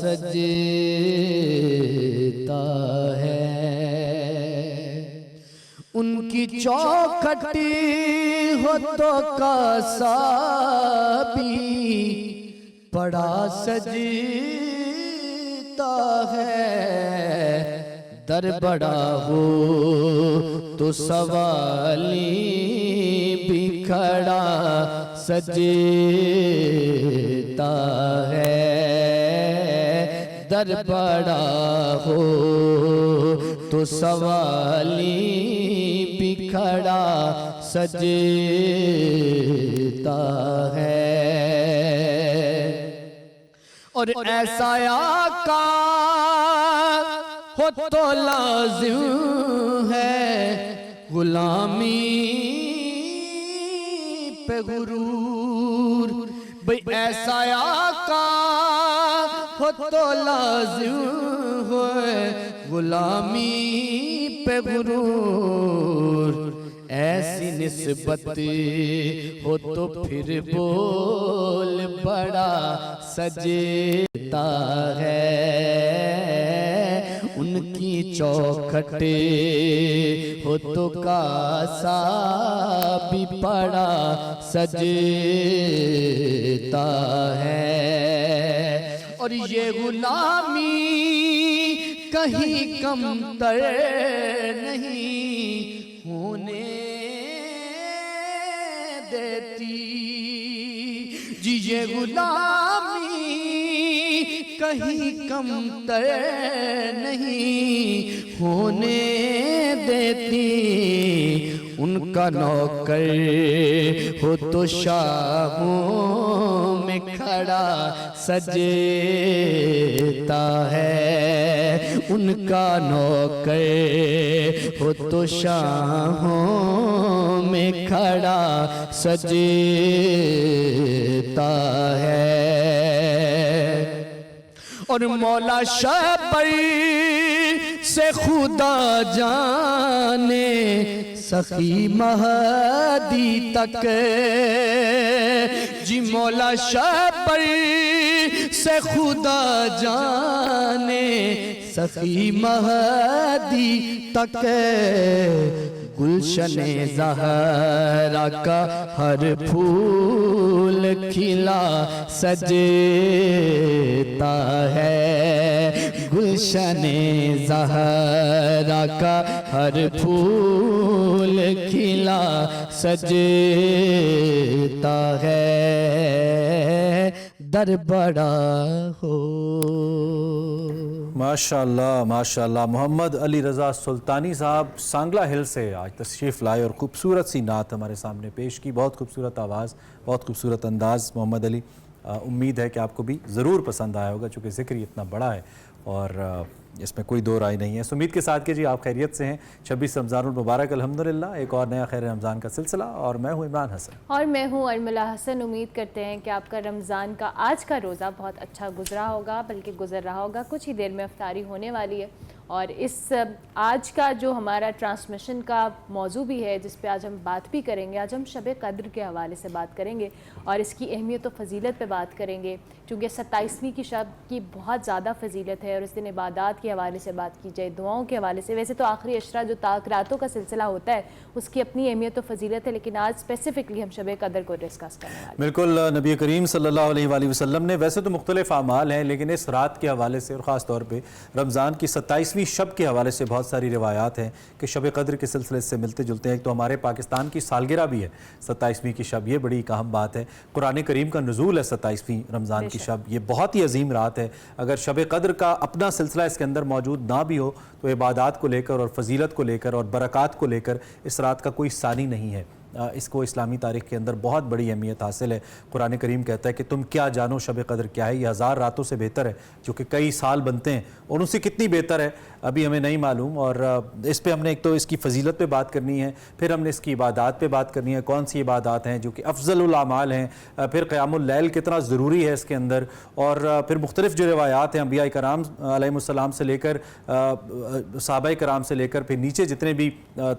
سجتا ہے، ان کی چوکھٹی ہو تو کاسا بھی پڑا سجتا ہے، در بڑا ہو تو سوالی بھی کھڑا سجتا ہے، در بڑا ہو تو سوالی بھی کھڑا سجتا ہے۔ اور ایسا آقا ہو تو لازم ہے غلامی پہ غرور، بھئی ایسا آقا ہو تو لازم ہے غلامی پہ غرور، ایسی نسبت ہو تو پھر بول بڑا سجتا ہے، ان کی چوکھٹ ہو تو کاسا بھی پڑا سجتا ہے، اور یہ غلامی کہیں کم تر نہیں ہونے دیتی، جی یہ غلامی کہیں کم تر نہیں ہونے دیتی، ان کا نوکر ہو تو شاہوں میں کھڑا سجتا ہے، ان کا نوکر ہو تو شاہوں میں کھڑا سجتا ہے، اور مولا شبر سے خدا جانے سخی مہدی تک، جی مولا شبر سے خدا جانے سخی مہدی تک، گلشن زہرا کا ہر پھول کھلا سجتا ہے، گلشن زہرا کا ہر پھول کھلا سجتا ہے، در بڑا ہو۔ ماشاءاللہ ماشاءاللہ، محمد علی رضا سلطانی صاحب سانگلہ ہل سے آج تشریف لائے اور خوبصورت سی نعت ہمارے سامنے پیش کی، بہت خوبصورت آواز، بہت خوبصورت انداز محمد علی، امید ہے کہ آپ کو بھی ضرور پسند آیا ہوگا چونکہ ذکر ہی اتنا بڑا ہے اور اس میں کوئی دو رائے نہیں ہے۔ امید کے ساتھ کہ جی آپ خیریت سے ہیں، 26 رمضان المبارک الحمدللہ، ایک اور نیا خیر رمضان کا سلسلہ، اور میں ہوں عمران حسن اور میں ہوں ارملہ حسن۔ امید کرتے ہیں کہ آپ کا رمضان کا آج کا روزہ بہت اچھا گزرا ہوگا، بلکہ گزر رہا ہوگا، کچھ ہی دیر میں افطاری ہونے والی ہے، اور اس آج کا جو ہمارا ٹرانسمیشن کا موضوع بھی ہے جس پہ آج ہم بات بھی کریں گے، آج ہم شب قدر کے حوالے سے بات کریں گے اور اس کی اہمیت و فضیلت پہ بات کریں گے، چونکہ 27ویں کی شب کی بہت زیادہ فضیلت ہے، اور اس دن عبادات کے حوالے سے بات کی جائے، دعاؤں کے حوالے سے، ویسے تو آخری عشرہ جو راتوں کا سلسلہ ہوتا ہے اس کی اپنی اہمیت و فضیلت ہے، لیکن آج اسپیسیفکلی ہم شب قدر کو ڈسکس کرنے والے ہیں۔ بالکل، نبی کریم صلی اللہ علیہ وآلہ وسلم نے ویسے تو مختلف اعمال ہیں، لیکن اس رات کے حوالے سے اور خاص طور پہ رمضان کی 27ویں شب کے حوالے سے بہت ساری روایات ہیں کہ شب قدر کے سلسلے سے ملتے جلتے ہیں۔ ایک تو ہمارے پاکستان کی سالگرہ بھی ہے 27ویں کی شب، یہ بڑی ایک اہم بات ہے۔ قرآن کریم کا نزول ہے 27ویں رمضان کی شب، یہ بہت ہی عظیم رات ہے۔ اگر شب قدر کا اپنا سلسلہ اس کے اندر موجود نہ بھی ہو تو عبادات کو لے کر اور فضیلت کو لے کر اور برکات کو لے کر اس رات کا کوئی ثانی نہیں ہے۔ اس کو اسلامی تاریخ کے اندر بہت بڑی اہمیت حاصل ہے۔ قرآن کریم کہتا ہے کہ تم کیا جانو شب قدر کیا ہے، یہ 1000 راتوں سے بہتر ہے جو کہ کئی سال بنتے ہیں، اور ان سے کتنی بہتر ہے ابھی ہمیں نہیں معلوم۔ اور اس پہ ہم نے ایک تو اس کی فضیلت پہ بات کرنی ہے، پھر ہم نے اس کی عبادات پہ بات کرنی ہے، کون سی عبادات ہیں جو کہ افضل الاعمال ہیں، پھر قیام اللیل کتنا ضروری ہے اس کے اندر، اور پھر مختلف جو روایات ہیں انبیاء کرام علیہ السلام سے لے کر صحابہ کرام سے لے کر پھر نیچے جتنے بھی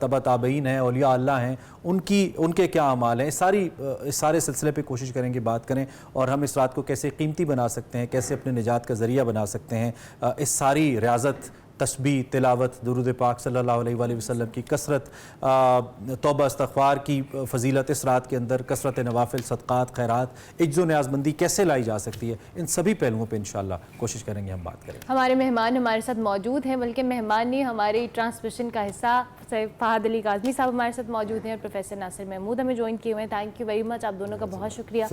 تبع تابعین ہیں، اولیاء اللہ ہیں، ان کی ان کے کیا اعمال ہیں، اس سارے سلسلے پہ کوشش کریں گے بات کریں، اور ہم اس رات کو کیسے قیمتی بنا سکتے ہیں، کیسے اپنے نجات کا ذریعہ بنا سکتے ہیں، اس ساری ریاضت، تسبیح، تلاوت، درود پاک صلی اللہ علیہ وآلہ وسلم کی کثرت، توبہ استغفار کی فضیلت اس رات کے اندر، کثرت نوافل، صدقات، خیرات، عجز و نیاز مندی کیسے لائی جا سکتی ہے، ان سبھی پہلوؤں پہ انشاءاللہ کوشش کریں گے ہم بات کریں. ہمارے مہمان ہمارے ساتھ موجود ہیں، بلکہ مہمان نہیں ہماری ٹرانسمیشن کا حصہ فہد علی کاظمی صاحب ہمارے ساتھ موجود ہیں، اور پروفیسر ناصر محمود ہمیں جوائن کیے ہوئے ہیں. تھینک یو ویری مچ، آپ دونوں کا بہت شکریہ.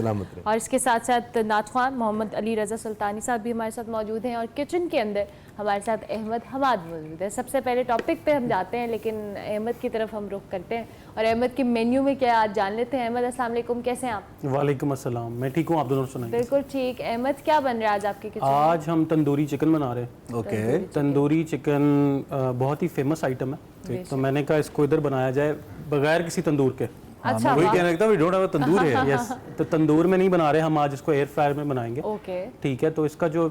اور اس کے ساتھ ساتھ نعت خواں محمد علی رضا سلطانی صاحب بھی ہمارے ساتھ موجود ہیں، اور کچن کے اندر ہمارے ساتھ احمد حماد موجود ہے. سب سے پہلے ٹاپک پہ ہم جاتے ہیں، لیکن احمد کی طرف ہم رخ کرتے ہیں اور احمد کے مینیو میں کیا آج جان لیتے ہیں. احمد السلام علیکم، کیسے ہیں آپ؟ وعلیکم السلام، میں ٹھیک ہوں، آپ دونوں سنائیں. بالکل ٹھیک. احمد کیا بن رہا ہے آج آپ کے کچن؟ آج ہم تندوری چکن بنا رہے ہیں. اوکے. تندوری چکن بہت ہی فیمس آئٹم ہے، تو میں نے کہا اس کو ادھر بنایا جائے بغیر کسی تندور کے. اچھا، وہی کہنے لگتا ہے ڈونٹ ہیو تندور ہے. یس، تو تندور میں نہیں بنا رہے ہم، آج اس کو ایئر فرائر میں بنائیں گے. اوکے ٹھیک ہے. تو اس کا جو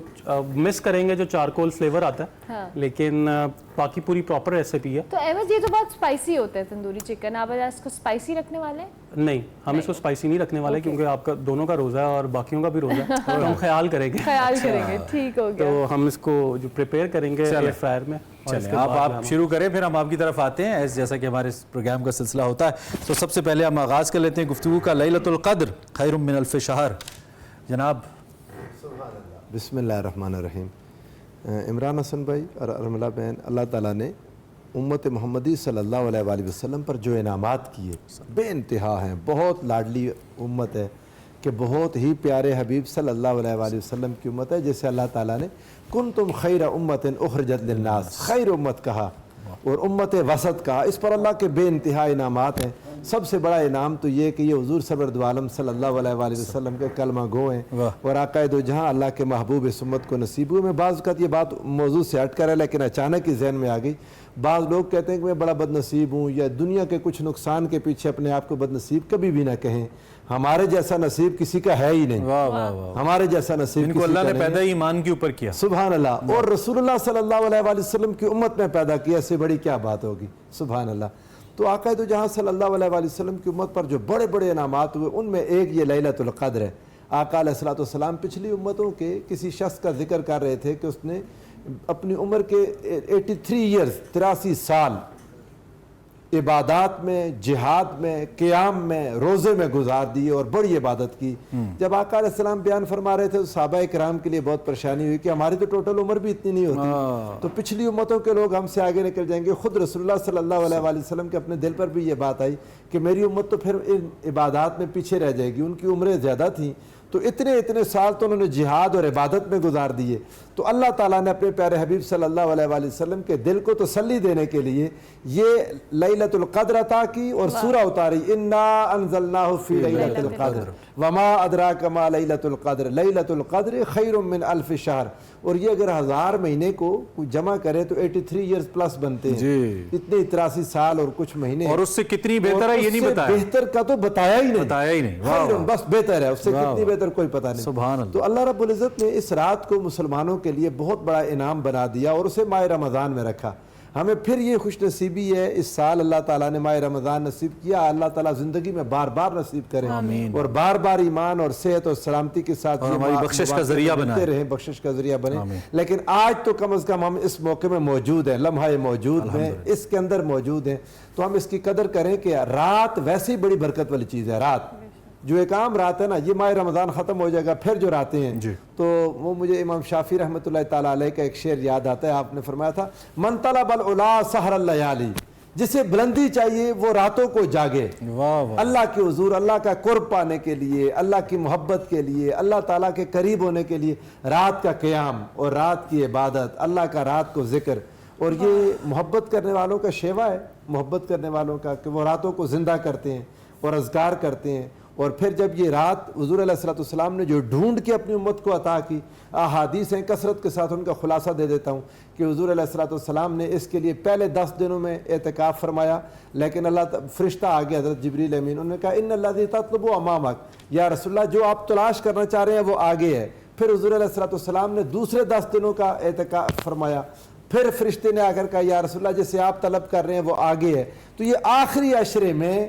مس کریں گے جو چارکول فلیور آتا ہے، لیکن باقی پوری پراپر ریسیپی ہے. تو احمد یہ تو بہت اسپائسی ہوتا ہے تندوری چکن، آپ اس کو اسپائسی رکھنے والے ہیں؟ نہیں، ہم اس کو اسپائسی نہیں رکھنے والے، کیونکہ آپ کا دونوں کا روزہ ہے اور باقیوں کا بھی روزہ ہے، تو ہم خیال کریں گے. خیال کریں گے، ٹھیک ہو گیا. تو ہم اس کو جو پریپیئر کریں گے ایئر فرائر میں. چلیں آپ شروع کریں، پھر ہم آپ کی طرف آتے ہیں جیسا کہ ہمارے اس پروگرام کا سلسلہ ہوتا ہے. تو سب سے پہلے ہم آغاز کر لیتے ہیں گفتگو کا. لیلۃ القدر خیر من الف شہر. جناب بسم اللہ الرحمن الرحیم. عمران حسن بھائی اور ارملہ بہن، اللہ تعالیٰ نے امت محمدی صلی اللہ علیہ وآلہ وسلم پر جو انعامات کیے بے انتہا ہیں. بہت لاڈلی امت ہے کہ بہت ہی پیارے حبیب صلی اللہ علیہ وآلہ وسلم کی امت ہے، جیسے اللہ تعالیٰ نے کنتم خیر امت اخرجت للناس، خیر امت کہا اور امت وسط کہا. اس پر اللہ کے بے انتہا انعامات ہیں. سب سے بڑا انعام تو یہ کہ یہ حضور سرور دو عالم صلی اللہ علیہ وآلہ وسلم کے کلمہ گو ہیں اور آقا دو جہاں اللہ کے محبوب سمت کو نصیب ہوئے. میں بعض اوقات یہ بات موضوع سے ہٹ کر ہے، لیکن اچانک ہی ذہن میں آ گئی. بعض لوگ کہتے ہیں کہ میں بڑا بد نصیب ہوں، یا دنیا کے کچھ نقصان کے پیچھے اپنے آپ کو بد نصیب کبھی بھی نہ کہیں. ہمارے جیسا نصیب کسی کا ہے ہی نہیں. ہمارے جیسا نصیب ان کو اللہ نے پیدا ہی ایمان کے اوپر کیا. سبحان اللہ. اور رسول اللہ صلی اللہ علیہ وآلہ وسلم کی امت میں پیدا کیا، اس سے بڑی کیا بات ہوگی. سبحان اللہ. تو آقا دو جہاں صلی اللہ علیہ وآلہ وسلم کی امت پر جو بڑے بڑے انعامات ہوئے، ان میں ایک یہ لیلۃ القدر ہے. آقا علیہ الصلوۃ والسلام پچھلی امتوں کے کسی شخص کا ذکر کر رہے تھے کہ اس نے اپنی عمر کے 83 ایئرز 83 سال عبادات میں، جہاد میں، قیام میں، روزے میں گزار دیے اور بڑی عبادت کی. جب آقا علیہ السلام بیان فرما رہے تھے تو صحابہ کرام کے لیے بہت پریشانی ہوئی کہ ہماری تو ٹوٹل عمر بھی اتنی نہیں ہوتی، تو پچھلی امتوں کے لوگ ہم سے آگے نکل جائیں گے. خود رسول اللہ صلی اللہ علیہ وآلہ وسلم کے اپنے دل پر بھی یہ بات آئی کہ میری امت تو پھر ان عبادات میں پیچھے رہ جائے گی. ان کی عمریں زیادہ تھیں، تو اتنے سال تو انہوں نے جہاد اور عبادت میں گزار دیے. تو اللہ تعالیٰ نے اپنے پیارے حبیب صلی اللہ علیہ وآلہ وسلم کے دل کو تسلی دینے کے لیے یہ لیلۃ القدر عطا کی اور سورہ اتاری، انا انزلناہ فی لیلۃ القدر وما ادراک ما لیلۃ القدر لیلۃ القدر خیر من الف شہر. اور یہ اگر 1000 مہینے کو کوئی جمع کرے تو 83 ایئرز پلس بنتے ہیں. اتنے 83 سال اور کچھ مہینے. اور اس سے کتنی بہتر ہے یہ نہیں بتایا. بہتر کا تو بتایا ہی نہیں. خیر بس بہتر ہے، اس سے کتنی بہتر کوئی پتہ نہیں. سبحان اللہ. تو اللہ رب العزت نے اس رات کو مسلمانوں کے لیے بہت بڑا انعام بنا دیا اور اسے ماہ رمضان میں رکھا. ہمیں پھر یہ خوش نصیبی ہے، اس سال اللہ تعالیٰ نے ماہ رمضان نصیب کیا. اللہ تعالیٰ زندگی میں بار بار نصیب کریں اور بار بار ایمان اور صحت اور سلامتی کے ساتھ ہماری بخشش کا ذریعہ بنائیں، بخشش کا ذریعہ بنیں. لیکن آج تو کم از کم ہم اس موقع میں موجود ہیں، لمحہ موجود ہیں، اس کے اندر موجود ہیں، تو ہم اس کی قدر کریں کہ رات ویسے ہی بڑی برکت والی چیز ہے. رات جو ایک عام رات ہے نا، یہ ماہ رمضان ختم ہو جائے گا، پھر جو راتیں ہیں تو وہ مجھے امام شافعی رحمۃ اللہ تعالیٰ علیہ کا ایک شعر یاد آتا ہے. آپ نے فرمایا تھا من طلب العلا سحر اللیالی، جسے بلندی چاہیے وہ راتوں کو جاگے اللہ کے حضور، اللہ کا قرب پانے کے لیے، اللہ کی محبت کے لیے، اللہ تعالیٰ کے قریب ہونے کے لیے رات کا قیام اور رات کی عبادت، اللہ کا رات کو ذکر. اور یہ محبت کرنے والوں کا شیوا ہے، محبت کرنے والوں کا کہ وہ راتوں کو زندہ کرتے ہیں اور اذکار کرتے ہیں. اور پھر جب یہ رات حضور علیہ الصلوۃ والسلام نے جو ڈھونڈ کے اپنی امت کو عطا کی، احادیث ہیں کثرت کے ساتھ، ان کا خلاصہ دے دیتا ہوں کہ حضور علیہ الصلوۃ والسلام نے اس کے لیے پہلے 10 دنوں میں اعتکاف فرمایا، لیکن اللہ فرشتہ آگے حضرت جبریل امین، انہوں نے کہا ان الذی تطلب امامک، یا رسول اللہ جو آپ تلاش کرنا چاہ رہے ہیں وہ آگے ہے. پھر حضور علیہ الصلوۃ والسلام نے دوسرے 10 دنوں کا اعتکاف فرمایا، پھر فرشتے نے آ کر کہا یا رسول اللہ جسے آپ طلب کر رہے ہیں وہ آگے ہے. تو یہ آخری عشرے میں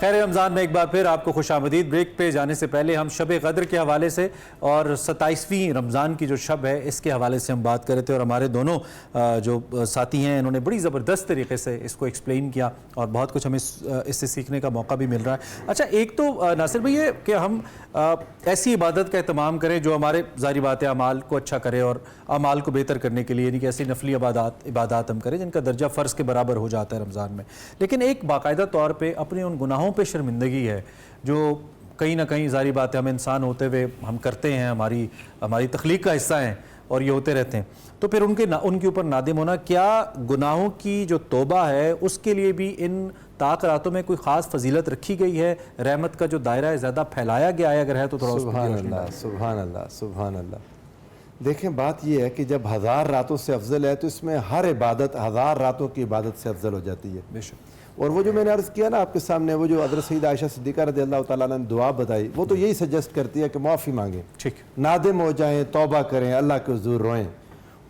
خیر رمضان میں ایک بار پھر آپ کو خوش آمدید۔ بریک پہ جانے سے پہلے ہم شب قدر کے حوالے سے اور 27ویں رمضان کی جو شب ہے اس کے حوالے سے ہم بات کر رہے تھے، اور ہمارے دونوں جو ساتھی ہیں انہوں نے بڑی زبردست طریقے سے اس کو ایکسپلین کیا اور بہت کچھ ہمیں اس سے سیکھنے کا موقع بھی مل رہا ہے۔ اچھا، ایک تو ناصر بھائی یہ کہ ہم ایسی عبادت کا اہتمام کریں جو ہمارے ظاہری بات ہے اعمال کو اچھا کرے اور اعمال کو بہتر کرنے کے لیے، یعنی کہ ایسی نفلی عبادات ہم کریں جن کا درجہ فرض کے برابر ہو جاتا ہے رمضان میں، لیکن ایک باقاعدہ طور پہ اپنے ان گناہوں پہ شرمندگی ہے جو کہیں نہ کہیں ظاہری بات ہے ہم انسان ہوتے ہوئے ہم کرتے ہیں، ہماری تخلیق کا حصہ ہیں اور یہ ہوتے رہتے ہیں، تو پھر ان کے اوپر نادم ہونا، کیا گناہوں کی جو توبہ ہے اس کے لیے بھی ان طاق راتوں میں کوئی خاص فضیلت رکھی گئی ہے؟ رحمت کا جو دائرہ ہے زیادہ پھیلایا گیا ہے اگر ہے تو تھوڑا اس سبحان اللہ، سبحان اللہ، سبحان اللہ۔ دیکھیں بات یہ ہے کہ جب 1000 راتوں سے افضل ہے تو اس میں ہر عبادت 1000 راتوں کی عبادت سے افضل ہو جاتی ہے۔ بے شک۔ اور وہ جو میں نے عرض کیا نا آپ کے سامنے، وہ جو حضرت سیدہ عائشہ صدیقہ رضی اللہ تعالیٰ عنہ نے دعا بتائی، وہ تو یہی سجیسٹ کرتی ہے کہ معافی مانگیں، ٹھیک، نادم ہو جائیں، توبہ کریں، اللہ کے حضور روئیں،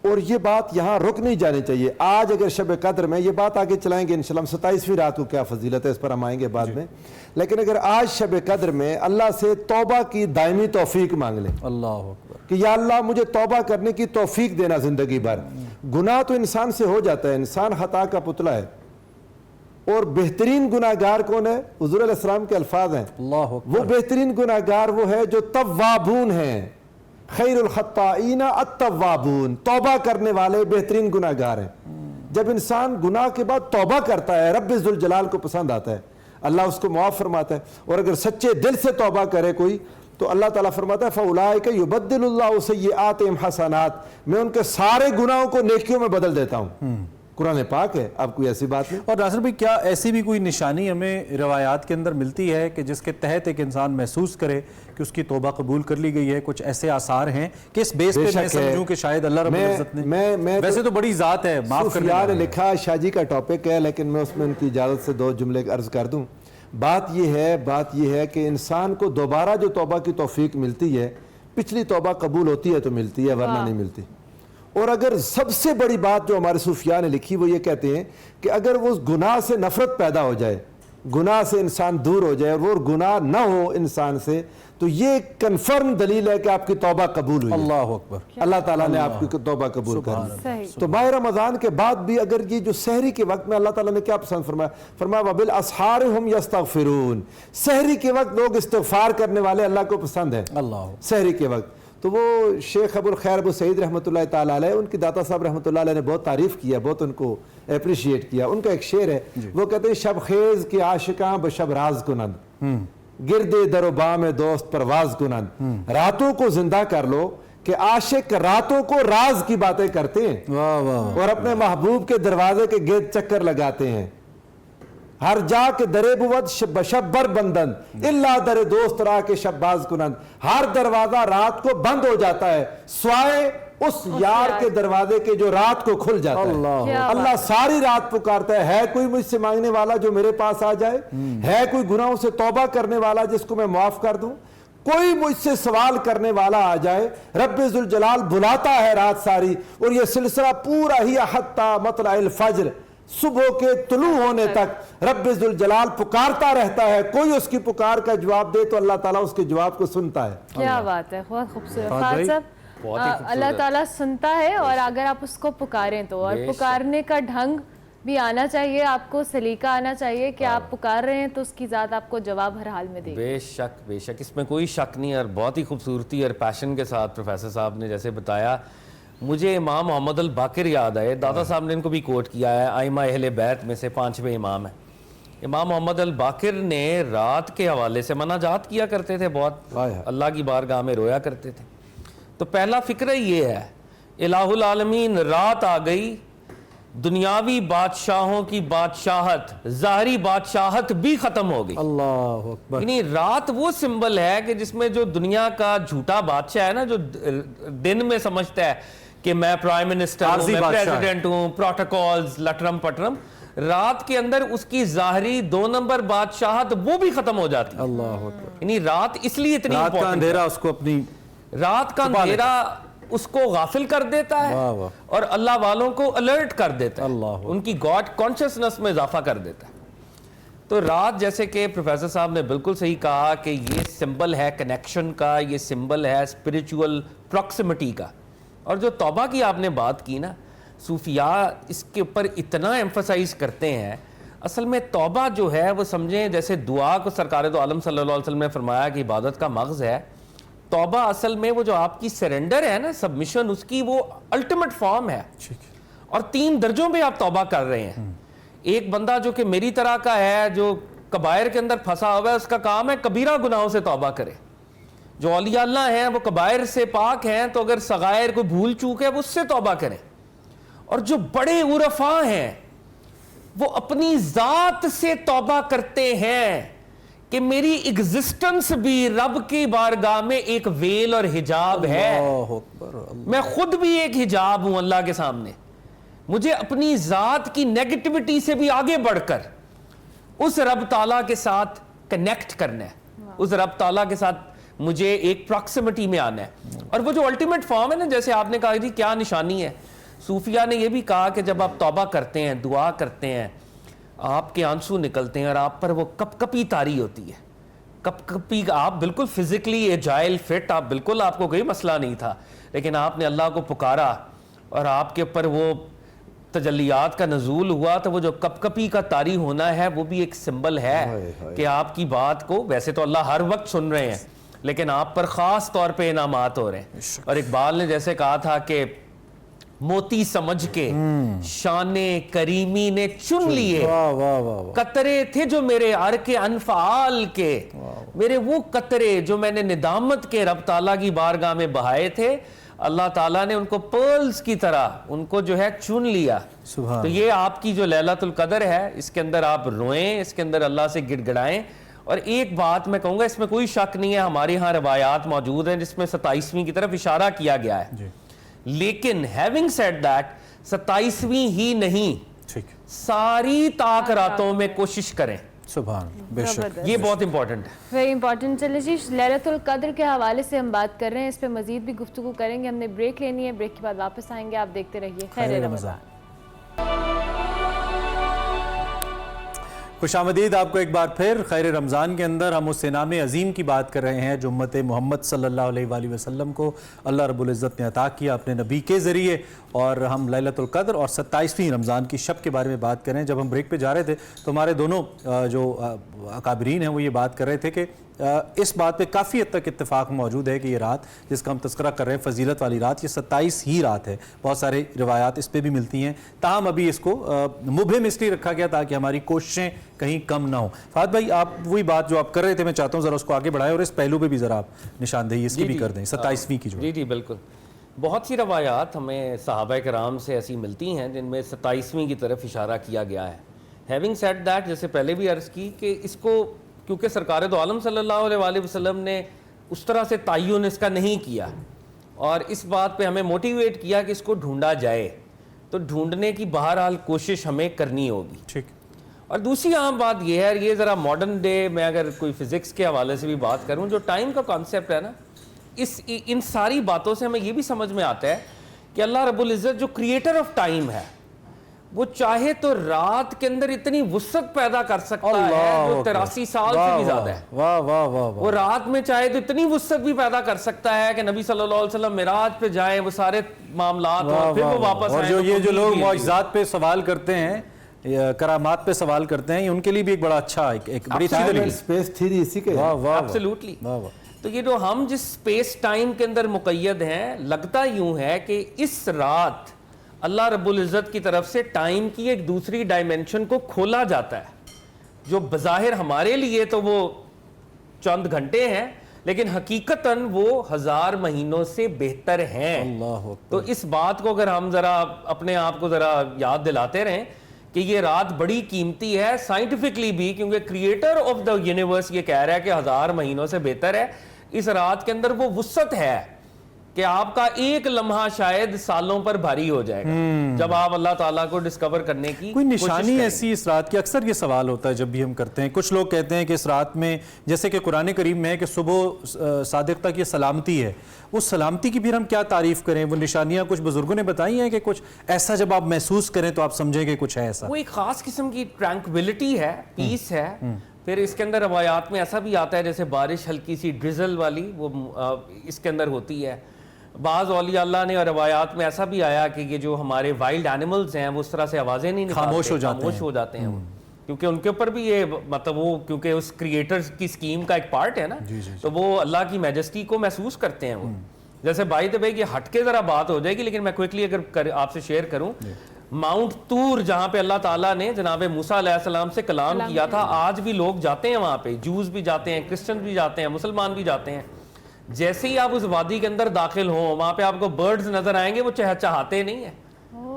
اور یہ بات یہاں رک نہیں جانی چاہیے۔ آج اگر شب قدر میں یہ بات آگے چلائیں گے انشاءاللہ، ہم 27ویں رات کو کیا فضیلت ہے اس پر ہم آئیں گے بعد میں، لیکن اگر آج شب قدر میں اللہ سے توبہ کی دائمی توفیق مانگ لیں، اللہ اکبر، کہ یا اللہ مجھے توبہ کرنے کی توفیق دینا زندگی بھر۔ گناہ تو انسان سے ہو جاتا ہے، انسان خطا کا پتلا ہے، اور بہترین گناہگار کون ہے؟ حضور علیہ السلام کے الفاظ ہیں، اللہ اکبر، وہ بہترین گناہگار وہ ہے جو توابون ہیں، خیر الخطائین التوابون، توبہ کرنے والے بہترین گناہگار ہیں۔ جب انسان گناہ کے بعد توبہ کرتا ہے رب ذوالجلال کو پسند آتا ہے، اللہ اس کو معاف فرماتا ہے، اور اگر سچے دل سے توبہ کرے کوئی تو اللہ تعالیٰ فرماتا ہے فَأُولَٰئِكَ يُبَدِّلُ اللَّهُ سَيِّئَاتِهِمْ حَسَنَاتٍ، میں ان کے سارے گناہوں کو نیکیوں میں بدل دیتا ہوں۔ قرآن پاک ہے، اب کوئی ایسی بات نہیں۔ اور ناصر بھائی کیا ایسی بھی کوئی نشانی ہمیں روایات کے اندر ملتی ہے کہ جس کے تحت ایک انسان محسوس کرے کہ اس کی توبہ قبول کر لی گئی ہے؟ کچھ ایسے آثار ہیں کہ اس بیس پہ میں سمجھوں کہ شاید اللہ رب العزت نے، ویسے تو بڑی ذات ہے، معاف کرنے صوفیاء نے لکھا، شاہ جی کا ٹاپک ہے لیکن میں اس میں ان کی اجازت سے 2 جملے عرض کر دوں۔ بات یہ ہے کہ انسان کو دوبارہ جو توبہ کی توفیق ملتی ہے، پچھلی توبہ قبول ہوتی ہے تو ملتی ہے، ورنہ نہیں ملتی۔ اور اگر سب سے بڑی بات جو ہمارے صوفیاء نے لکھی وہ یہ کہتے ہیں کہ اگر وہ گناہ سے نفرت پیدا ہو جائے، گناہ سے انسان دور ہو جائے اور وہ گناہ نہ ہو انسان سے، تو یہ کنفرم دلیل ہے کہ آپ کی توبہ قبول ہوئی ہے، اللہ اکبر، اللہ تعالیٰ نے آپ کی توبہ قبول کر لی۔ تو ماہ رمضان کے بعد بھی اگر یہ جو سحری کے وقت میں اللہ تعالیٰ نے کیا پسند فرمایا وَبِالْأَسْحَارِ هُمْ يَسْتَغْفِرُونَ، سحری کے وقت لوگ استغفار کرنے والے اللہ کو پسند ہے، اللہ سحری کے وقت۔ تو وہ شیخ ابو الخیر ابو سعید رحمۃ اللہ تعالیٰ علیہ، ان کی داتا صاحب رحمۃ اللہ علیہ نے بہت تعریف کیا، بہت ان کو اپریشیٹ کیا۔ ان کا ایک شعر ہے، وہ کہتے ہیں شب خیز کے عاشقاں بشب راز کنند، گردے در و بام دوست پرواز کنند، راتوں کو زندہ کر لو کہ عاشق راتوں کو راز کی باتیں کرتے ہیں واہ واہ، اور اپنے محبوب کے دروازے کے گرد چکر لگاتے ہیں۔ ہر جا کے درے بود بشبر بندند اللہ در دوست را کے شباز کنند، ہر دروازہ رات کو بند ہو جاتا ہے سوائے اس یار کے دروازے کے جو رات کو کھل جاتا ہے۔ اللہ ساری رات پکارتا ہے کوئی مجھ سے مانگنے والا جو میرے پاس آ جائے، ہے کوئی گناہوں سے توبہ کرنے والا جس کو میں معاف کر دوں، کوئی مجھ سے سوال کرنے والا آ جائے۔ رب ذوالجلال بلاتا ہے رات ساری، اور یہ سلسلہ پورا ہی حتی مطلع الفجر، صبح کے طلوع ہونے تک رب ذوالجلال پکارتا رہتا ہے، کوئی اس کی پکار کا جواب دے تو اللہ تعالیٰ اس کے جواب کو سنتا ہے۔ کیا بات ہے، بہت خوبصورت فہد صاحب، اللہ تعالیٰ سنتا ہے اور اگر آپ اس کو پکاریں تو، اور پکارنے کا ڈھنگ بھی آنا چاہیے، آپ کو سلیقہ آنا چاہیے کہ آپ پکار رہے ہیں تو اس کی ذات آپ کو جواب ہر حال میں دے گی۔ بے شک بے شک، اس میں کوئی شک نہیں، اور بہت ہی خوبصورتی اور پیشن کے ساتھ پروفیسر صاحب نے جیسے بتایا۔ مجھے امام محمد الباقر یاد آئے، دادا صاحب نے ان کو بھی کوٹ کیا ہے، ائمہ اہل بیت میں سے 5ویں امام ہیں۔ امام محمد الباقر نے رات کے حوالے سے مناجات کیا کرتے تھے، بہت اللہ کی بارگاہ میں رویا کرتے تھے۔ تو پہلا فکرہ یہ ہے، الہ العالمین رات آ گئی، دنیاوی بادشاہوں کی بادشاہت، ظاہری بادشاہت بھی ختم ہو گئی۔ اللہ اکبر، یعنی رات وہ سمبل ہے کہ جس میں جو دنیا کا جھوٹا بادشاہ ہے نا، جو دن میں سمجھتا ہے کہ میں پرائم منسٹر ہوں، میں پریزیڈنٹ ہوں، پروٹوکولز لٹرم پٹرم، رات کے اندر اس کی ظاہری 2 نمبر بادشاہت وہ بھی ختم ہو جاتی ہے۔ اللہ اکبر، یعنی رات اس لیے اتنی رات کا اندھیرا اس کو اپنی، رات کا اندھیرا اس کو غافل کر دیتا ہے اور اللہ والوں کو الرٹ کر دیتا ہے، ان کی گاڈ کانشسنس میں اضافہ کر دیتا ہے۔ تو رات جیسے کہ پروفیسر صاحب نے بالکل صحیح کہا کہ یہ سمبل ہے کنیکشن کا, یہ سمبل ہے اسپریچول پراکسیمٹی کا. اور جو توبہ کی آپ نے بات کی نا, صوفیاء اس کے اوپر اتنا ایمفسائز کرتے ہیں. اصل میں توبہ جو ہے وہ سمجھیں جیسے دعا کو سرکار دو عالم صلی اللہ علیہ وسلم نے فرمایا کہ عبادت کا مغز ہے. توبہ اصل میں وہ جو آپ کی سرنڈر ہے نا, سبمیشن, اس کی وہ الٹیمیٹ فارم ہے. اور 3 درجوں پہ آپ توبہ کر رہے ہیں. ایک بندہ جو کہ میری طرح کا ہے, جو کبائر کے اندر پھنسا ہوا ہے, اس کا کام ہے کبیرہ گناہوں سے توبہ کرے. جو اولیاء اللہ ہیں وہ کبائر سے پاک ہیں, تو اگر صغائر کو بھول چوک ہے وہ اس سے توبہ کریں. اور جو بڑے عرفاء ہیں وہ اپنی ذات سے توبہ کرتے ہیں کہ میری ایگزسٹنس بھی رب کی بارگاہ میں ایک ویل اور حجاب ہے. میں خود بھی ایک حجاب ہوں اللہ کے سامنے. مجھے اپنی ذات کی نیگیٹیوٹی سے بھی آگے بڑھ کر اس رب تعالیٰ کے ساتھ کنیکٹ کرنا ہے, اس رب تعالیٰ کے ساتھ مجھے ایک پراکسیمٹی میں آنا ہے. اور وہ جو الٹیمیٹ فارم ہے نا, جیسے آپ نے کہا جی کیا نشانی ہے, صوفیاء نے یہ بھی کہا کہ جب آپ توبہ کرتے ہیں, دعا کرتے ہیں, آپ کے آنسو نکلتے ہیں اور آپ پر وہ کپ کپی طاری ہوتی ہے. کپ کپی, آپ بالکل فزیکلی ایجائل فٹ, آپ بالکل, آپ کو کوئی مسئلہ نہیں تھا, لیکن آپ نے اللہ کو پکارا اور آپ کے اوپر وہ تجلیات کا نزول ہوا, تو وہ جو کپ کپی کا طاری ہونا ہے وہ بھی ایک سمبل ہے کہ آپ کی بات کو, ویسے تو اللہ ہر وقت سن رہے ہیں, لیکن آپ پر خاص طور پہ انعامات ہو رہے ہیں. اور اقبال نے جیسے کہا تھا کہ موتی سمجھ کے شان کریمی نے چن لیے, قطرے تھے جو میرے عرق انفعال کے, میرے وہ قطرے جو میں نے ندامت کے رب تعالیٰ کی بارگاہ میں بہائے تھے, اللہ تعالیٰ نے ان کو پرلز کی طرح ان کو جو ہے چن لیا. تو یہ آپ کی جو لیلۃ القدر ہے, اس کے اندر آپ روئیں, اس کے اندر اللہ سے گڑ گڑائیں. اور ایک بات میں کہوں گا, اس میں کوئی شک نہیں ہے, ہمارے ہاں روایات موجود ہیں جس میں 27ویں کی طرف اشارہ کیا گیا ہے, لیکن having said that 27ویں ہی نہیں, ساری طاق راتوں میں کوشش کریں. سبحان, بے شک, یہ بہت امپورٹنٹ ہے, ویری امپورٹنٹ. چلے جی, لیلۃ القدر کے حوالے سے ہم بات کر رہے ہیں, اس پہ مزید بھی گفتگو کریں گے. ہم نے بریک لینی ہے, بریک کے بعد واپس آئیں گے. آپ دیکھتے رہیے خیر رمضان. خوش آمدید آپ کو ایک بار پھر. خیر رمضان کے اندر ہم اس انعام عظیم کی بات کر رہے ہیں جو امت محمد صلی اللہ علیہ وآلہ وسلم کو اللہ رب العزت نے عطا کیا اپنے نبی کے ذریعے, اور ہم لیلۃ القدر اور 27ویں رمضان کی شب کے بارے میں بات کر رہے ہیں. جب ہم بریک پہ جا رہے تھے تو ہمارے دونوں جو اکابرین ہیں وہ یہ بات کر رہے تھے کہ اس بات پہ کافی حد تک اتفاق موجود ہے کہ یہ رات جس کا ہم تذکرہ کر رہے ہیں, فضیلت والی رات, یہ 27 ہی رات ہے. بہت سارے روایات اس پہ بھی ملتی ہیں, تاہم ابھی اس کو مبہم اس لیے رکھا گیا تاکہ ہماری کوششیں کہیں کم نہ ہوں. فہد بھائی, آپ وہی بات جو آپ کر رہے تھے, میں چاہتا ہوں ذرا اس کو آگے بڑھائیں اور اس پہلو پہ بھی ذرا آپ نشاندہی اس کی بھی کر دیں, 27ویں کی جو. جی بالکل. بہت سی روایات ہمیں صحابہ کرام سے ایسی ملتی ہیں جن میں 27ویں کی طرف اشارہ کیا گیا ہے. ہیونگ سیڈ دیٹ, جیسے پہلے بھی عرض کی کہ اس کو کیونکہ سرکار دو عالم صلی اللہ علیہ وآلہ وسلم نے اس طرح سے تعین اس کا نہیں کیا, اور اس بات پہ ہمیں موٹیویٹ کیا کہ اس کو ڈھونڈا جائے, تو ڈھونڈنے کی بہرحال کوشش ہمیں کرنی ہوگی. ٹھیک. اور دوسری عام بات یہ ہے, یہ ذرا ماڈرن ڈے میں اگر کوئی فزکس کے حوالے سے بھی بات کروں, جو ٹائم کا کانسیپٹ ہے نا, ان ساری باتوں سے ہمیں یہ بھی سمجھ میں آتا ہے کہ اللہ رب العزت جو کریٹر آف ٹائم ہے, وہ چاہے تو رات کے اندر اتنی وسعت پیدا کر سکتا ہے جو 83 سال سے بھی زیادہ ہے. وہ رات میں چاہے تو اتنی وسعت بھی پیدا کر سکتا ہے کہ نبی صلی اللہ علیہ وسلم معراج پہ جائیں, وہ سارے معاملات اور پھر وہ واپس آئیں. اور جو لوگ معجزات پہ سوال کرتے ہیں, کرامات پہ سوال کرتے ہیں, ان کے لیے بھی ایک بڑا اچھا, ایک بڑی اسپیس تھیری اسی کے. ایبسلیوٹلی. تو یہ جو ہم جس اسپیس ٹائم کے اندر مقید ہیں, لگتا یوں ہے کہ اس رات اللہ رب العزت کی طرف سے ٹائم کی ایک دوسری ڈائمنشن کو کھولا جاتا ہے, جو بظاہر ہمارے لیے تو وہ چند گھنٹے ہیں, لیکن حقیقتاً وہ 1000 مہینوں سے بہتر ہیں. تو اس بات کو اگر ہم ذرا اپنے آپ کو ذرا یاد دلاتے رہیں کہ یہ رات بڑی قیمتی ہے سائنٹیفکلی بھی, کیونکہ کریٹر آف دا یونیورس یہ کہہ رہا ہے کہ 1000 مہینوں سے بہتر ہے. اس رات کے اندر وہ وسعت ہے کہ آپ کا ایک لمحہ شاید سالوں پر بھاری ہو جائے گا جب آپ اللہ تعالیٰ کو ڈسکور کرنے کی کوئی نشانی ایسی اس رات کی؟ اکثر یہ سوال ہوتا ہے جب بھی ہم کرتے ہیں. کچھ لوگ کہتے ہیں کہ اس رات میں جیسے کہ قرآن کریم میں ہے کہ صبح صادق تک یہ سلامتی ہے، وہ سلامتی کی پھر ہم کیا تعریف کریں؟ وہ نشانیاں کچھ بزرگوں نے بتائی ہیں کہ کچھ ایسا جب آپ محسوس کریں تو آپ سمجھیں کہ کچھ ہے ایسا؟ وہ ایک خاص قسم کی ٹرینکویلٹی ہے، پیس ہے. پھر اس کے اندر روایات میں ایسا بھی آتا ہے جیسے بارش ہلکی سی ڈرزل والی وہ اس کے اندر ہوتی ہے. بعض اولیاء اللہ نے اور روایات میں ایسا بھی آیا کہ یہ جو ہمارے وائلڈ اینیملز ہیں وہ اس طرح سے آوازیں نہیں نکالتے، خاموش ہو جاتے ہیں وہ، کیونکہ ان کے اوپر بھی یہ مطلب وہ کیونکہ اس کریٹر کی سکیم کا ایک پارٹ ہے نا، تو وہ اللہ کی میجسٹی کو محسوس کرتے ہیں وہ. جیسے بائی دا وے یہ ہٹ کے ذرا بات ہو جائے گی لیکن میں کوئکلی اگر آپ سے شیئر کروں، ماؤنٹ طور جہاں پہ اللہ تعالیٰ نے جناب موسیٰ علیہ السلام سے کلام کیا تھا، آج بھی لوگ جاتے ہیں وہاں پہ، جوز بھی جاتے ہیں، کرسچن بھی جاتے ہیں، مسلمان بھی جاتے ہیں. جیسے ہی آپ اس وادی کے اندر داخل ہوں وہاں پہ آپ کو برڈز نظر آئیں گے، وہ چہچہاتے نہیں ہیں.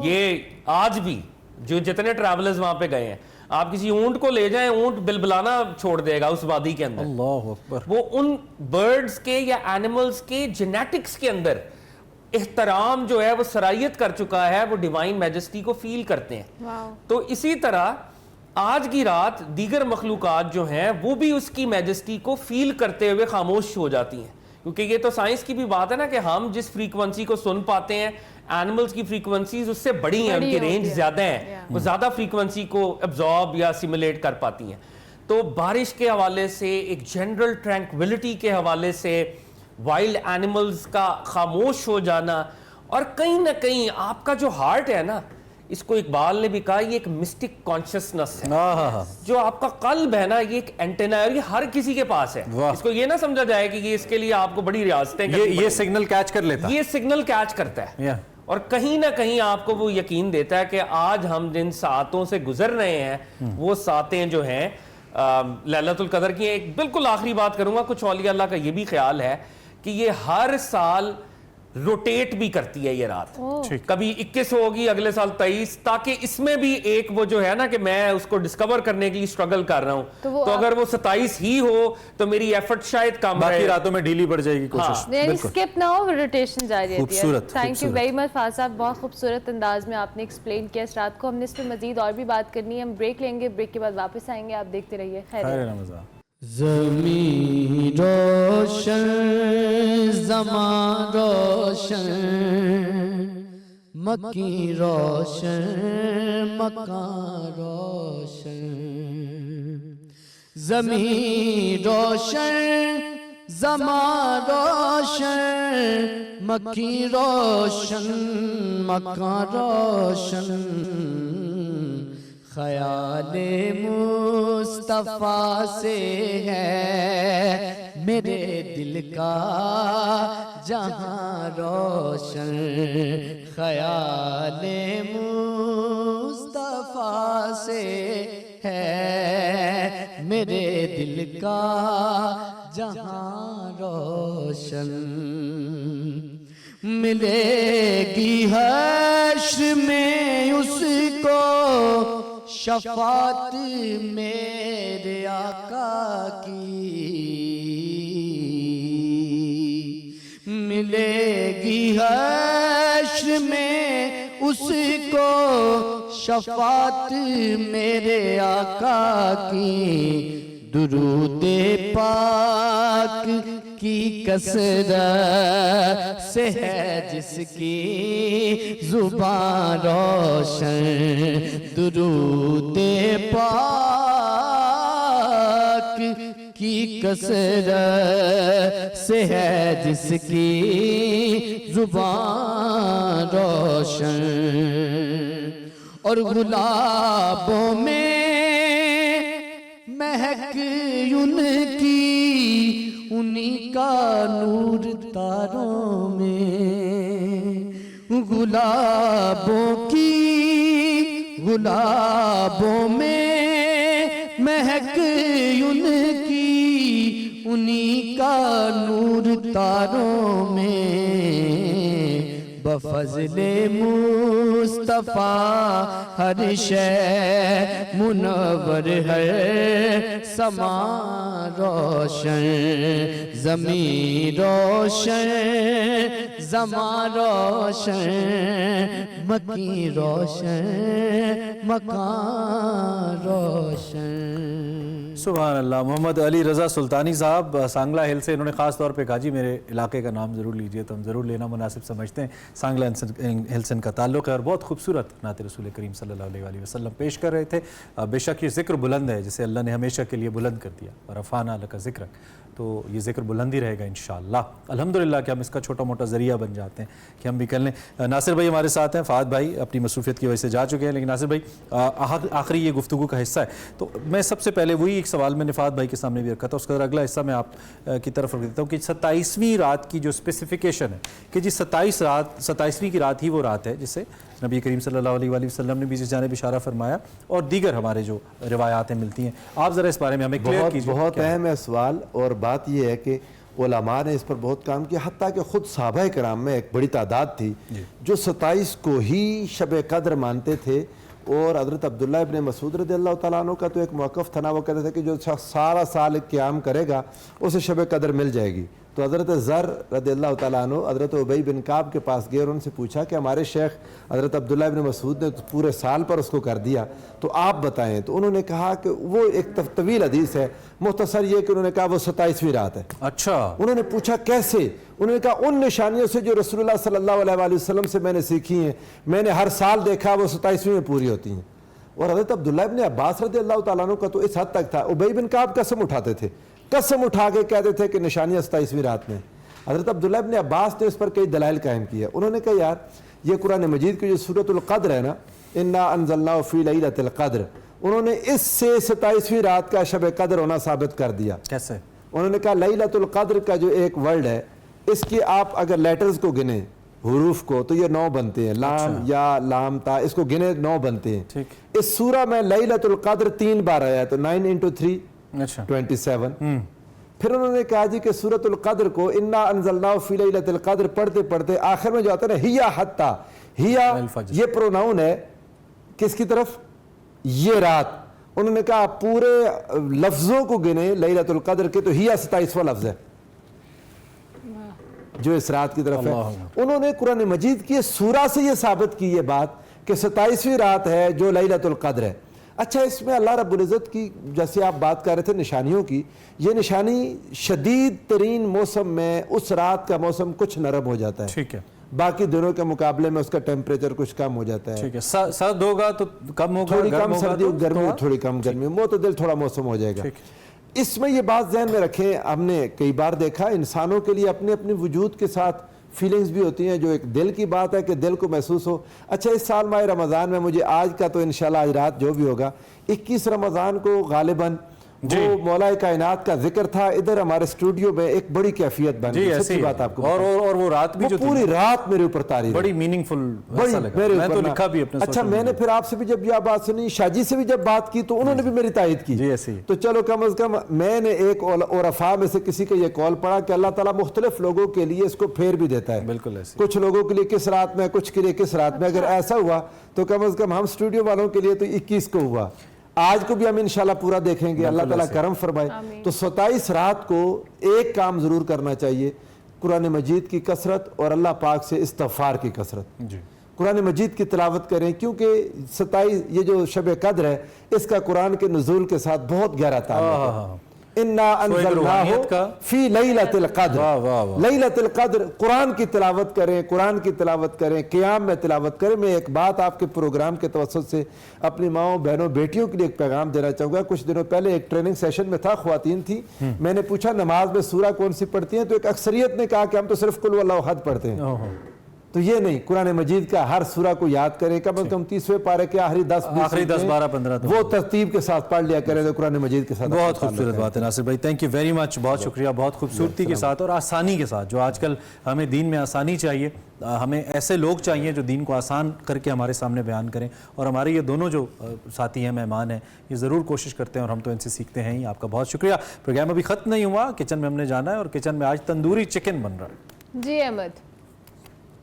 یہ آج بھی جو جتنے ٹریولرز وہاں پہ گئے ہیں، آپ کسی اونٹ کو لے جائیں، اونٹ بلبلانا چھوڑ دے گا اس وادی کے اندر. اللہ اکبر. وہ ان برڈز کے یا اینیملز کے جینیٹکس کے اندر احترام جو ہے وہ سرایت کر چکا ہے، وہ ڈیوائن میجسٹی کو فیل کرتے ہیں. تو اسی طرح آج کی رات دیگر مخلوقات جو ہیں وہ بھی اس کی میجسٹی کو فیل کرتے ہوئے خاموش ہو جاتی ہیں، کیونکہ یہ تو سائنس کی بھی بات ہے نا کہ ہم جس فریکوینسی کو سن پاتے ہیں اینیملز کی فریکوینسیز اس سے بڑی ہیں، ان کی رینج زیادہ ہیں، وہ زیادہ فریکوینسی کو ابزارب یا سیمولیٹ کر پاتی ہیں. تو بارش کے حوالے سے، ایک جنرل ٹرینکویلٹی کے حوالے سے، وائلڈ اینیملز کا خاموش ہو جانا، اور کہیں نہ کہیں آپ کا جو ہارٹ ہے نا، اس کو اقبال نے بھی کہا یہ ایک مسٹک کانشسنس ہے. جو آپ کا قلب ہے نا، یہ ایک اینٹینا ہے، یہ ہر کسی کے پاس ہے. اس کو یہ نہ سمجھا جائے کہ یہ اس کے لیے آپ کو بڑی ریاستیں یہ سگنل کیچ کر لیتا ہے، یہ سگنل کیچ کرتا ہے، اور کہیں نہ کہیں آپ کو وہ یقین دیتا ہے کہ آج ہم جن ساعتوں سے گزر رہے ہیں وہ ساعتیں جو ہیں لیلۃ القدر کی. ایک بالکل آخری بات کروں گا، کچھ اولیاء اللہ کا یہ بھی خیال ہے کہ یہ ہر سال روٹیٹ بھی کرتی ہے یہ رات، کبھی 21 ہوگی، اگلے سال 23، تاکہ اس میں بھی ایک وہ جو ہے نا کہ میں اس کو ڈسکور کرنے کے لیے اسٹرگل کر رہا ہوں، تو اگر وہ 27 ہی ہو تو میری ایفرٹ شاید کم رہے، باقی راتوں میں ڈیلی بڑھ جائے گی کوشش. اسکپ نہ ہو، روٹیشن جاری رہتی ہے. خوبصورت. تھینک یو ویری مچ فاضل صاحب، بہت خوبصورت انداز میں آپ نے ایکسپلین کیا اس رات کو. ہم نے اس پہ مزید اور بھی بات کرنی ہے، ہم بریک لیں گے، بریک کے بعد واپس آئیں گے. آپ دیکھتے رہیے. خیر رمضان. زمین روشن زمان روشن مکی روشن مکان روشن. زمین روشن زمان روشن مکی روشن مکان روشن. خیال مصطفیٰ سے ہے میرے دل کا جہاں روشن. خیال مصطفیٰ سے ہے میرے دل کا جہاں روشن. ملے گی حشر میں اس کو شفاعت میرے آقا کی. ملے گی حشر میں اس کو شفاعت میرے آقا کی. درود پاک کی کثرت سے ہے جس کی زبان روشن. درود پاک کی کثرت سے ہے جس کی زبان روشن. اور گلابوں میں مہک ان کی انہی کا نور تاروں میں. گلابوں میں مہک ان کی انہی کا نور تاروں میں. بفضل مصطفیٰ ہر شے منور ہے سما روشن زمین روشن زمان روشن مکی روشن مکان روشن. سبحان اللہ. محمد علی رضا سلطانی صاحب سانگلہ ہل سے، انہوں نے خاص طور پہ کہا جی میرے علاقے کا نام ضرور لیجئے، تو ہم ضرور لینا مناسب سمجھتے ہیں. سانگلہ ہل سے ان کا تعلق ہے اور بہت خوبصورت نعت رسول کریم صلی اللہ علیہ وسلم پیش کر رہے تھے. بے شک یہ ذکر بلند ہے جسے اللہ نے ہمیشہ کے لیے بلند کر دیا، ورفعنا لک ذکرک، تو یہ ذکر بلند ہی رہے گا انشاءاللہ. الحمدللہ کہ ہم اس کا چھوٹا موٹا ذریعہ بن جاتے ہیں کہ ہم بھی کر لیں. ناصر بھائی ہمارے ساتھ ہیں، فہد بھائی اپنی مصروفیت کی وجہ سے جا چکے ہیں، لیکن ناصر بھائی آخری یہ گفتگو کا حصہ ہے، تو میں سب سے پہلے وہی ایک سوال میں نے فہد بھائی کے سامنے بھی رکھا تھا، اس کا اگلا حصہ میں آپ کی طرف رکھ دیتا ہوں کہ 27ویں رات کی جو اسپیسیفیکیشن ہے کہ جی 27ویں کی رات ہی وہ رات ہے جسے نبی کریم صلی اللہ علیہ وسلم نے بھی اس جانب اشارہ فرمایا اور دیگر ہمارے جو روایاتیں ملتی ہیں. آپ ذرا اس بارے میں ہمیں کلیئر کیجیے. بہت اہم ہے سوال، اور بات یہ ہے کہ علماء نے اس پر بہت کام کیا، حتیٰ کہ خود صحابہ کرام میں ایک بڑی تعداد تھی جو 27 کو ہی شب قدر مانتے تھے. اور حضرت عبداللہ ابن مسعود رضی اللہ تعالیٰ عنہ کا تو ایک موقف تھا نا، وہ کہتے تھے کہ جو سارا سال قیام کرے گا اسے شب قدر مل جائے گی. تو حضرت ذر رضی اللہ تعالیٰ عنہ حضرت ابی بن کعب کے پاس گئے اور ان سے پوچھا کہ ہمارے شیخ حضرت عبداللہ ابن مسعود نے پورے سال پر اس کو کر دیا، تو آپ بتائیں. تو انہوں نے کہا کہ وہ ایک طویل حدیث ہے، مختصر یہ کہ انہوں نے کہا وہ 27ویں رات ہے. اچھا. انہوں نے پوچھا کیسے؟ انہوں نے کہا ان نشانیوں سے جو رسول اللہ صلی اللہ علیہ وسلم سے میں نے سیکھی ہیں، میں نے ہر سال دیکھا وہ 27ویں میں پوری ہوتی ہیں. اور حضرت عبداللہ ابن عباس رضی اللہ تعالیٰ عنہ کا تو اس حد تک تھا، ابی بن کعب قسم اٹھاتے تھے، قسم اٹھا کے کہتے تھے کہ نشانیاں 27ویں رات میں. حضرت عبداللہ ابن عباس نے اس پر کئی دلائل قائم کیا. انہوں نے کہا یار یہ قرآن مجید کی جو سورۃ القدر ہے نا، انا انزلناہ فی لیلۃ القدر، انہوں نے اس سے 27ویں رات کا شب قدر ہونا ثابت کر دیا. کیسے؟ انہوں نے کہا لیلۃ القدر کا جو ایک ورڈ ہے، اس کی آپ اگر لیٹرز کو گنیں، حروف کو، تو یہ 9 بنتے ہیں. لام یا لام تا، اس کو گنے 9 بنتے ہیں. اس سورہ میں لیلۃ القدر 3 بار آیا ہے، تو 9 into 3 27. پھر انہوں نے کہا جی کہ سورۃ القدر کو انا انزلناہ فی لیلۃ القدر پڑھتے پڑھتے آخر میں جو آتا ہے نا ہیا حتی، ہیا یہ پروناؤن ہے کس کی طرف؟ یہ رات. انہوں نے کہا پورے لفظوں کو گنے لیلۃ القدر کے تو ہیا 27واں لفظ ہے جو اس رات کی طرف ہے. انہوں نے قرآن مجید کی سورہ سے یہ ثابت کی یہ بات کہ 27ویں رات ہے جو لیلۃ القدر ہے. اچھا اس میں اللہ رب العزت کی، جیسے آپ بات کر رہے تھے نشانیوں کی، یہ نشانی شدید ترین موسم میں اس رات کا موسم کچھ نرم ہو جاتا ہے، ٹھیک ہے، باقی دنوں کے مقابلے میں اس کا ٹیمپریچر کچھ کم ہو جاتا ہے. ٹھیک ہے. سرد ہوگا تو کم ہوگا، تھوڑی کم ہوگا سردی، تو گرمی تھوڑی کم گرمی، معتدل تھوڑا موسم ہو جائے گا. اس میں یہ بات ذہن میں رکھیں، ہم نے کئی بار دیکھا انسانوں کے لیے اپنے اپنے وجود کے ساتھ فیلنگز بھی ہوتی ہیں، جو ایک دل کی بات ہے کہ دل کو محسوس ہو. اچھا اس سال ماہ رمضان میں مجھے آج کا تو انشاءاللہ آج رات جو بھی ہوگا 21 رمضان کو غالباً وہ مولا کائنات کا ذکر تھا. ادھر ہمارے اسٹوڈیو میں ایک بڑی کیفیت بن گئی، سچی بات آپ کو. اور وہ رات بھی جو پوری رات میرے اوپر تاریخ بڑی میننگ فل، میں تو لکھا بھی اپنے. اچھا میں نے پھر آپ سے بھی جب یہ بات سنی، شاجی سے بھی جب بات کی تو انہوں نے بھی میری تائید کی. تو چلو کم از کم میں نے ایک عرفاء میں سے کسی کا یہ کال پڑھا کہ اللہ تعالیٰ مختلف لوگوں کے لیے اس کو پھیر بھی دیتا ہے. بالکل ایسے، کچھ لوگوں کے لیے کس رات میں، کچھ کے لیے کس رات میں. اگر ایسا ہوا تو کم از کم ہم اسٹوڈیو والوں کے لیے تو 21 کو ہوا، آج کو بھی ہم انشاءاللہ پورا دیکھیں گے. اللہ تعالیٰ کرم فرمائے. تو 27 رات کو ایک کام ضرور کرنا چاہیے، قرآن مجید کی کثرت اور اللہ پاک سے استغفار کی کثرت. قرآن مجید کی تلاوت کریں، کیونکہ 27 یہ جو شب قدر ہے اس کا قرآن کے نزول کے ساتھ بہت گہرا تعلق ہے. انا انزلناہ فی لیلۃ القدر، لیلۃ القدر. قرآن کی تلاوت کریں، قرآن کی تلاوت کریں، قیام میں تلاوت کریں. میں ایک بات آپ کے پروگرام کے توسط سے اپنی ماؤں بہنوں بیٹیوں کے لیے ایک پیغام دینا چاہوں گا. کچھ دنوں پہلے ایک ٹریننگ سیشن میں تھا، خواتین تھی، میں نے پوچھا نماز میں سورہ کون سی پڑھتی ہیں، تو ایک اکثریت نے کہا کہ ہم تو صرف قل واللہ احد پڑھتے ہیں. تو یہ نہیں، قرآن مجید کا ہر سورہ کو یاد کریں، کم از کم 30ویں پارے کے آخری 10 12 15 وہ ترتیب کے ساتھ پڑھ لیا کریں تو قرآن مجید کے ساتھ. بہت خوبصورت بات ہے ناصر بھائی، تھینک یو ویری مچ، بہت شکریہ. بہت خوبصورتی کے ساتھ اور آسانی کے ساتھ، جو آج کل ہمیں دین میں آسانی چاہیے، ہمیں ایسے لوگ چاہیے جو دین کو آسان کر کے ہمارے سامنے بیان کریں. اور ہمارے یہ دونوں جو ساتھی ہیں، مہمان ہیں، یہ ضرور کوشش کرتے ہیں اور ہم تو ان سے سیکھتے ہیں ہی. آپ کا بہت شکریہ. پروگرام ابھی ختم نہیں ہوا، کچن میں ہم نے جانا ہے اور کچن میں آج تندوری چکن بن رہا ہے. جی احمد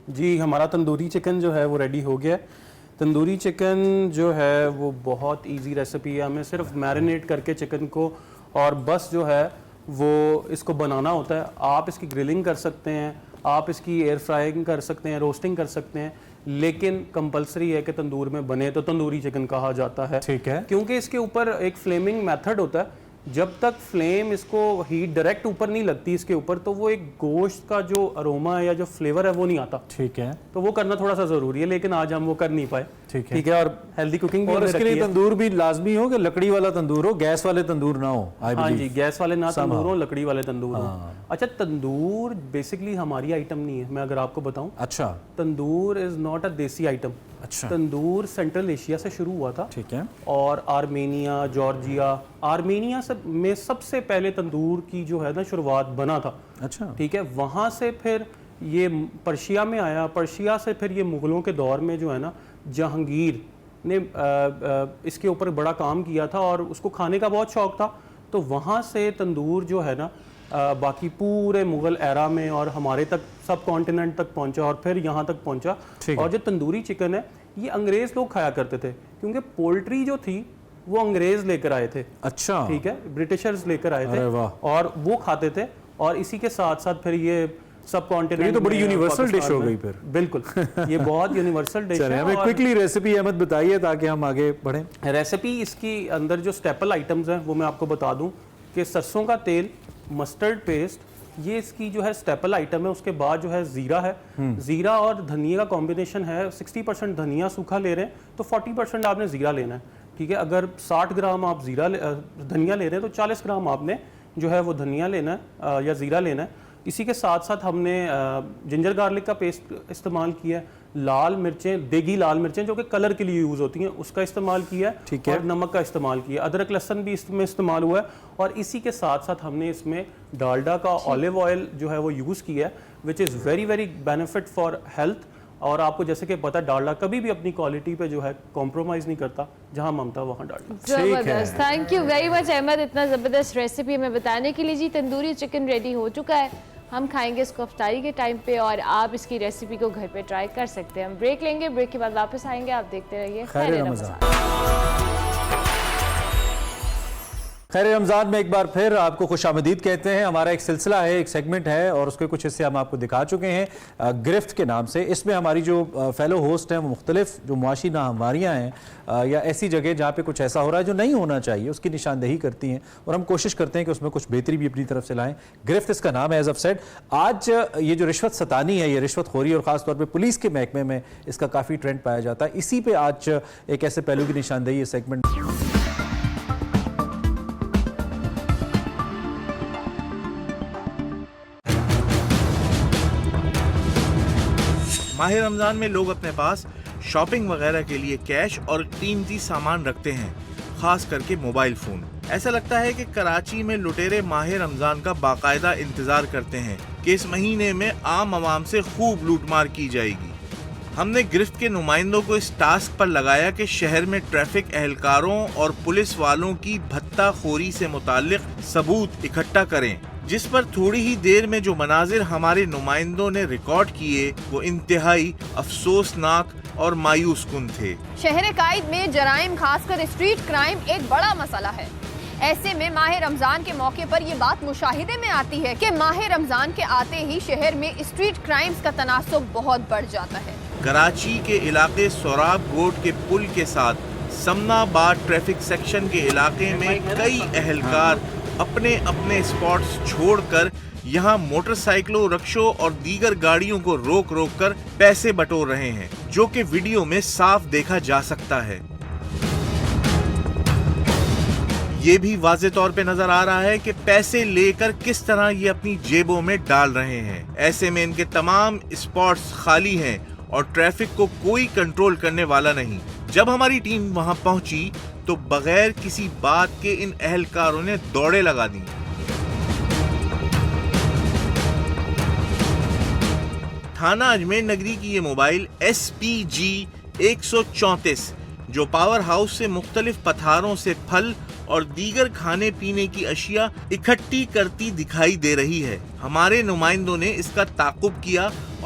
جی ہمارا تندوری چکن جو ہے وہ ریڈی ہو گیا ہے. تندوری چکن جو ہے وہ بہت ایزی ریسیپی ہے. ہمیں صرف میرینیٹ کر کے چکن کو اور بس جو ہے وہ اس کو بنانا ہوتا ہے. آپ اس کی گرلنگ کر سکتے ہیں, آپ اس کی ایئر فرائنگ کر سکتے ہیں, روسٹنگ کر سکتے ہیں, لیکن کمپلسری ہے کہ تندور میں بنے تو تندوری چکن کہا جاتا ہے. ٹھیک ہے. کیونکہ اس کے اوپر ایک فلیمنگ میتھڈ ہوتا ہے. جب تک فلیم اس کو ہیٹ ڈائریکٹ اوپر نہیں لگتی اس کے اوپر تو وہ ایک گوشت کا جو اروما ہے یا جو فلیور ہے وہ نہیں آتا. ٹھیک ہے. تو وہ کرنا تھوڑا سا ضروری ہے, لیکن آج ہم وہ کر نہیں پائے. ٹھیک ہے. اور ہیلدی کوکنگ بھی اور اس کے لیے تندور بھی لازمی ہو کہ لکڑی والا تندور ہو, گیس والے تندور نہ ہو. ہاں جی, گیس والے نہ تندور ہو, لکڑی والے تندور ہو. اچھا, تندور بیسکلی ہماری آئٹم نہیں ہے, میں اگر آپ کو بتاؤں. اچھا. تندور از ناٹ اے دیسی آئٹم. اچھا. تندور سینٹرل ایشیا سے شروع ہوا تھا. ٹھیک ہے. اور آرمینیا, جارجیا, آرمینیا میں سب سے پہلے تندور کی جو ہے نا شروعات بنا تھا. اچھا. ٹھیک ہے. وہاں سے پھر یہ پرشیا میں آیا, پرشیا سے پھر یہ مغلوں کے دور میں جو ہے نا جہانگیر نے اس کے اوپر بڑا کام کیا تھا اور اس کو کھانے کا بہت شوق تھا. تو وہاں سے تندور جو ہے نا باقی پورے مغل ایرا میں اور ہمارے تک سب کانٹیننٹ تک پہنچا اور پھر یہاں تک پہنچا. اور جو تندوری چکن ہے یہ انگریز لوگ کھایا کرتے تھے, کیونکہ پولٹری جو تھی وہ انگریز لے کر آئے تھے. اچھا. ٹھیک ہے, برٹشرز لے کر آئے تھے اور وہ کھاتے تھے. اور اسی کے ساتھ ساتھ پھر یہ سب کانٹیننٹ, تو بڑی یونیورسل ڈش ہو گئی پھر. بالکل, یہ بہت یونیورسل ڈش ہے. ہمیں کوئکلی ریسیپی احمد بتائیے تاکہ ہم آگے بڑھیں. ریسیپی اس کی اندر جو سٹیپل آئٹمز ہیں وہ میں آپ کو بتا دوں کہ سرسوں کا تیل, مسٹرڈ پیسٹ, یہ اس کی جو ہے سٹیپل آئٹم ہے. اس کے بعد جو ہے زیرہ ہے, زیرہ اور دھنیا کا کمبینیشن ہے. 60% دھنیا سوکھا لے رہے ہیں تو 40% آپ نے زیرہ لینا ہے. ٹھیک ہے. اگر 60 گرام آپ دھنیا لے رہے ہیں تو 40 گرام آپ نے جو ہے وہ دھنیا لینا ہے یا زیرہ لینا ہے. اسی کے ساتھ ساتھ ہم نے جنجر گارلک کا پیسٹ استعمال کیا ہے. لال مرچیں, دیگی لال مرچیں جو کہ کلر کے لیے یوز ہوتی ہیں, اس کا استعمال کیا ہے. اور نمک کا استعمال کیا. ادرک لہسن بھی اس میں استعمال ہوا ہے. اور اسی کے ساتھ ساتھ ہم نے اس میں ڈالڈا کا آلیو آئل جو ہے وہ یوز کیا ہے, which is very very benefit for health. اور آپ کو جیسے کہ پتہ ڈالڈا کبھی بھی اپنی کوالٹی پہ جو ہے کمپرومائز نہیں کرتا, جہاں ممتا وہاں ڈالڈا. زبردست, thank you very much Ahmed اتنا زبردست ریسیپی ہمیں بتانے کے لیے. جی تندوری چکن ریڈی ہو چکا ہے, ہم کھائیں گے اس کو افطاری کے ٹائم پہ اور آپ اس کی ریسیپی کو گھر پہ ٹرائی کر سکتے ہیں. ہم بریک لیں گے, بریک کے بعد واپس آئیں گے. آپ دیکھتے رہیے خیر رمضان. خیر رمضان میں ایک بار پھر آپ کو خوش آمدید کہتے ہیں. ہمارا ایک سلسلہ ہے, ایک سیگمنٹ ہے اور اس کے کچھ حصے ہم آپ کو دکھا چکے ہیں گرفت کے نام سے. اس میں ہماری جو فیلو ہوسٹ ہیں وہ مختلف جو معاشی ناہمواریاں ہیں یا ایسی جگہ جہاں پہ کچھ ایسا ہو رہا ہے جو نہیں ہونا چاہیے اس کی نشاندہی کرتی ہیں اور ہم کوشش کرتے ہیں کہ اس میں کچھ بہتری بھی اپنی طرف سے لائیں. گرفت اس کا نام ہے, ایز آف سیڈ. آج یہ جو رشوت ستانی ہے, یہ رشوت خوری اور خاص طور پہ پولیس کے محکمے میں اس کا کافی ٹرینڈ پایا جاتا ہے. اسی پہ آج ایک ایسے پہلو کی نشاندہی یہ سیگمنٹ. ماہ رمضان میں لوگ اپنے پاس شاپنگ وغیرہ کے لیے کیش اور قیمتی سامان رکھتے ہیں, خاص کر کے موبائل فون. ایسا لگتا ہے کہ کراچی میں لٹیرے ماہ رمضان کا باقاعدہ انتظار کرتے ہیں کہ اس مہینے میں عام عوام سے خوب لوٹ مار کی جائے گی. ہم نے گرفت کے نمائندوں کو اس ٹاسک پر لگایا کہ شہر میں ٹریفک اہلکاروں اور پولیس والوں کی بھتہ خوری سے متعلق ثبوت اکٹھا کریں, جس پر تھوڑی ہی دیر میں جو مناظر ہمارے نمائندوں نے ریکارڈ کیے وہ انتہائی افسوسناک اور مایوس کن تھے. شہر قائد میں جرائم خاص کر اسٹریٹ کرائم ایک بڑا مسئلہ ہے. ایسے میں ماہ رمضان کے موقع پر یہ بات مشاہدے میں آتی ہے کہ ماہ رمضان کے آتے ہی شہر میں اسٹریٹ کرائمز کا تناسب بہت بڑھ جاتا ہے. کراچی کے علاقے سوراب گوٹ کے پل کے ساتھ سمنا آباد ٹریفک سیکشن کے علاقے میں کئی اہلکار اپنے اپنے اسپاٹس چھوڑ کر یہاں موٹر سائیکلوں, رکشوں اور دیگر گاڑیوں کو روک روک کر پیسے بٹور رہے ہیں, جو کہ ویڈیو میں صاف دیکھا جا سکتا ہے. یہ بھی واضح طور پہ نظر آ رہا ہے کہ پیسے لے کر کس طرح یہ اپنی جیبوں میں ڈال رہے ہیں. ایسے میں ان کے تمام اسپاٹس خالی ہیں اور ٹریفک کو کوئی کنٹرول کرنے والا نہیں. جب ہماری ٹیم وہاں پہنچی تو بغیر کسی بات کے ان اہلکاروں نے دوڑے لگا دی. تھانہ اجمیر نگری کی یہ موبائل SPG 134 جو پاور ہاؤس سے مختلف پتھاروں سے پھل اور دیگر کھانے پینے کی اشیاء اکٹھی کرتی دکھائی دے رہی ہے. ہمارے نمائندوں نے اس کا تعاقب کیا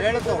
150।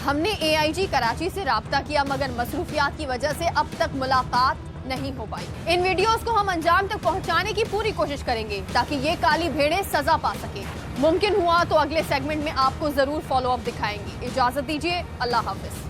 ہم نے AIG کراچی سے رابطہ کیا مگر مصروفیات کی وجہ سے اب تک ملاقات نہیں ہو پائی. ان ویڈیوز کو ہم انجام تک پہنچانے کی پوری کوشش کریں گے تاکہ یہ کالی بھیڑیں سزا پا سکیں. ممکن ہوا تو اگلے سیگمنٹ میں آپ کو ضرور فالو اپ دکھائیں گے. اجازت دیجیے, اللہ حافظ.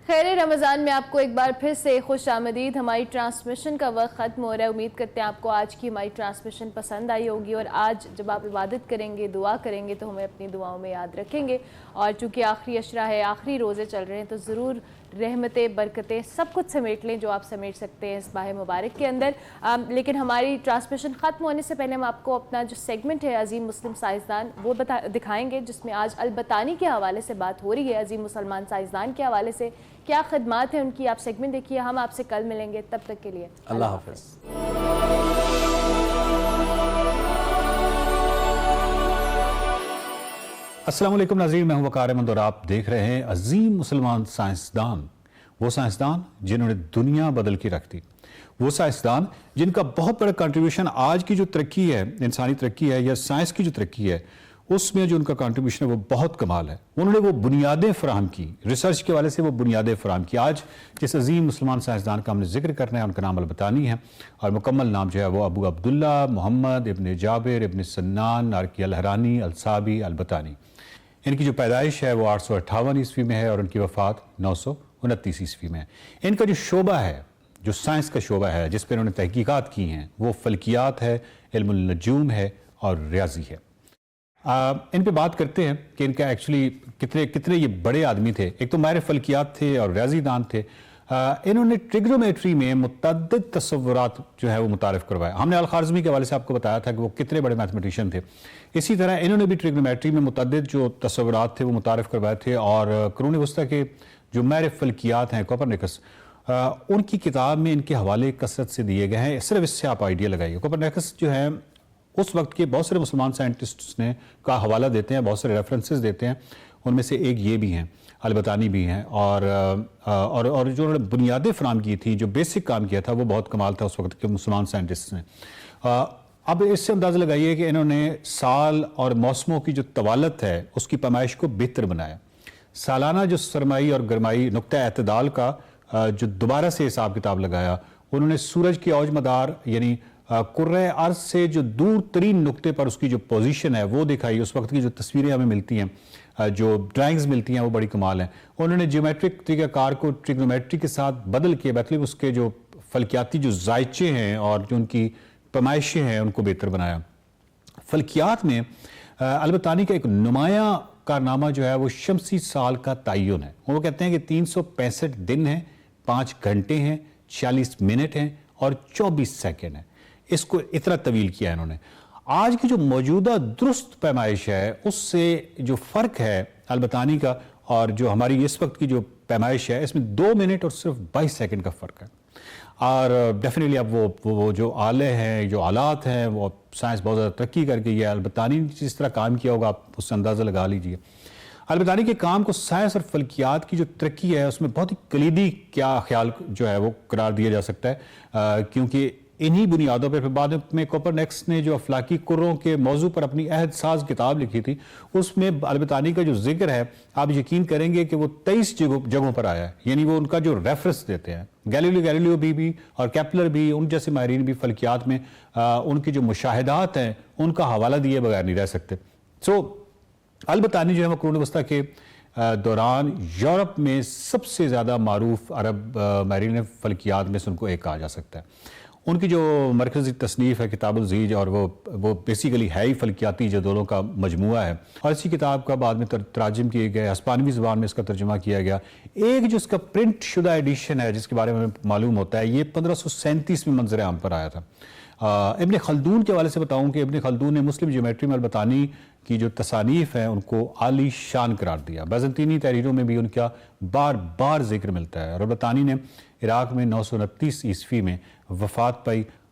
خیر رمضان میں آپ کو ایک بار پھر سے خوش آمدید. ہماری ٹرانسمیشن کا وقت ختم ہو رہا ہے. امید کرتے ہیں آپ کو آج کی ہماری ٹرانسمیشن پسند آئی ہوگی, اور آج جب آپ عبادت کریں گے, دعا کریں گے تو ہمیں اپنی دعاؤں میں یاد رکھیں گے. اور چونکہ آخری عشرہ ہے, آخری روزے چل رہے ہیں, تو ضرور رحمتیں, برکتیں سب کچھ سمیٹ لیں جو آپ سمیٹ سکتے ہیں اس ماہ مبارک کے اندر. لیکن ہماری ٹرانسمیشن ختم ہونے سے پہلے ہم آپ کو اپنا جو سیگمنٹ ہے عظیم مسلم سائنسدان وہ دکھائیں گے, جس میں آج البتانی کے حوالے سے بات ہو رہی ہے. عظیم مسلمان سائنسدان کے حوالے سے کیا خدمات ہیں ان کی, آپ سیگمنٹ دیکھیے. ہم آپ سے کل ملیں گے, تب تک کے لیے اللہ حافظ. السلام علیکم ناظرین, میں ہوں وقار احمد اور آپ دیکھ رہے ہیں عظیم مسلمان سائنسدان. وہ سائنسدان جنہوں نے دنیا بدل کے رکھ دی, وہ سائنسدان جن کا بہت بڑا کنٹریبیوشن آج کی جو ترقی ہے, انسانی ترقی ہے یا سائنس کی جو ترقی ہے, اس میں جو ان کا کنٹریبیوشن ہے وہ بہت کمال ہے. انہوں نے وہ بنیادیں فراہم کی, ریسرچ کے حوالے سے وہ بنیادیں فراہم کی. آج جس عظیم مسلمان سائنسدان کا ہم نے ذکر کرنا ہے ان کا نام البتانی ہے, اور مکمل نام جو ہے وہ ابو عبداللہ محمد ابن جابر ابن سنان نارکی الہرانی الصابی البتانی. ان کی جو پیدائش ہے وہ 858 عیسوی میں ہے اور ان کی وفات 929 عیسوی میں ہے. ان کا جو شعبہ ہے, جو سائنس کا شعبہ ہے جس پہ انہوں نے تحقیقات کی ہیں, وہ فلکیات ہے, علم النجوم ہے اور ریاضی ہے. ان پہ بات کرتے ہیں کہ ان کا ایکچولی کتنے یہ بڑے آدمی تھے. ایک تو ماہر فلکیات تھے اور ریاضی دان تھے. انہوں نے ٹریگنومیٹری میں متعدد تصورات جو ہے وہ متعارف کروایا. ہم نے الخوارزمی کے حوالے سے آپ کو بتایا تھا کہ وہ کتنے بڑے میتھمیٹیشین تھے. اسی طرح انہوں نے بھی ٹریگنومیٹری میں متعدد جو تصورات تھے وہ متعارف کروائے تھے. اور قرون وسطیٰ کے جو ماہر فلکیات ہیں کوپرنیکس, ان کی کتاب میں ان کے حوالے کثرت سے دیے گئے ہیں. صرف اس سے آپ آئیڈیا لگائیے. کوپرنیکس جو ہے اس وقت کے بہت سارے مسلمان سائنٹسٹس نے کا حوالہ دیتے ہیں, بہت سارے ریفرنسز دیتے ہیں. ان میں سے ایک یہ بھی ہیں, البتانی بھی ہیں, اور جو انہوں نے بنیادیں فراہم کی تھی, جو بیسک کام کیا تھا وہ بہت کمال تھا اس وقت کے مسلمان سائنٹسٹ نے. اب اس سے اندازہ لگائیے کہ انہوں نے سال اور موسموں کی جو طوالت ہے اس کی پیمائش کو بہتر بنایا. سالانہ جو سرمائی اور گرمائی نقطہ اعتدال کا جو دوبارہ سے حساب کتاب لگایا. انہوں نے سورج کے اوج مدار یعنی کرۂ ارض سے جو دور ترین نقطے پر اس کی جو پوزیشن ہے وہ دکھائی. اس وقت کی جو تصویریں ہمیں ملتی ہیں, جو ڈرائنگز ملتی ہیں, وہ بڑی کمال ہیں. انہوں نے جیومیٹرک طریقہ کار کو ٹریگنومیٹری کے ساتھ بدل کے, مطلب اس کے جو فلکیاتی جو ذائچے ہیں اور جو ان کی پیمائشیں ہیں ان کو بہتر بنایا. فلکیات میں البتانی کا ایک نمایاں کارنامہ جو ہے وہ شمسی سال کا تعین ہے. وہ کہتے ہیں کہ 365 دن ہیں, 5 گھنٹے ہیں, 40 منٹ ہیں اور 24 سیکنڈ ہیں. اس کو اتنا طویل کیا انہوں نے. آج کی جو موجودہ درست پیمائش ہے اس سے جو فرق ہے البتانی کا اور جو ہماری اس وقت کی جو پیمائش ہے, اس میں 2 منٹ اور صرف 22 سیکنڈ کا فرق ہے. اور ڈیفینیٹلی اب وہ جو آلے ہیں, جو آلات ہیں, وہ سائنس بہت زیادہ ترقی کر گئی ہے. البتانی نے جس طرح کام کیا ہوگا آپ اس سے اندازہ لگا لیجئے. البتانی کے کام کو سائنس اور فلکیات کی جو ترقی ہے اس میں بہت ہی کلیدی کیا خیال جو ہے وہ قرار دیا جا سکتا ہے, کیونکہ انہی بنیادوں پر بعد میں کوپرنیکس نے جو افلاکی کروں کے موضوع پر اپنی عہد ساز کتاب لکھی تھی, اس میں البتانی کا جو ذکر ہے آپ یقین کریں گے کہ وہ 23 جگہوں پر آیا ہے. یعنی وہ ان کا جو ریفرنس دیتے ہیں, گیلیلیو بھی اور کیپلر بھی, ان جیسے ماہرین بھی فلکیات میں ان کی جو مشاہدات ہیں ان کا حوالہ دیے بغیر نہیں رہ سکتے. البتانی جو ہے قرون وسطیٰ کے دوران یورپ میں سب سے زیادہ معروف عرب ماہرین فلکیات میں سے ان کو ایک کہا جا سکتا ہے. ان کی جو مرکزی تصنیف ہے کتاب الزیج, اور وہ بیسیکلی ہے ہی فلکیاتی جدولوں کا مجموعہ ہے, اور اسی کتاب کا بعد میں تراجم کیے گئے, ہسپانوی زبان میں اس کا ترجمہ کیا گیا. ایک جو اس کا پرنٹ شدہ ایڈیشن ہے جس کے بارے میں معلوم ہوتا ہے, یہ 1537 میں منظر عام پر آیا تھا. ابن خلدون کے حوالے سے بتاؤں کہ ابن خلدون نے مسلم جیومیٹری میں البتانی کی جو تصانیف ہیں ان کو عالی شان قرار دیا. بیزنطینی تحریروں میں بھی ان کا بار بار ذکر ملتا ہے. اور البتانی نے عراق میں 929 عیسوی میں وفات پائی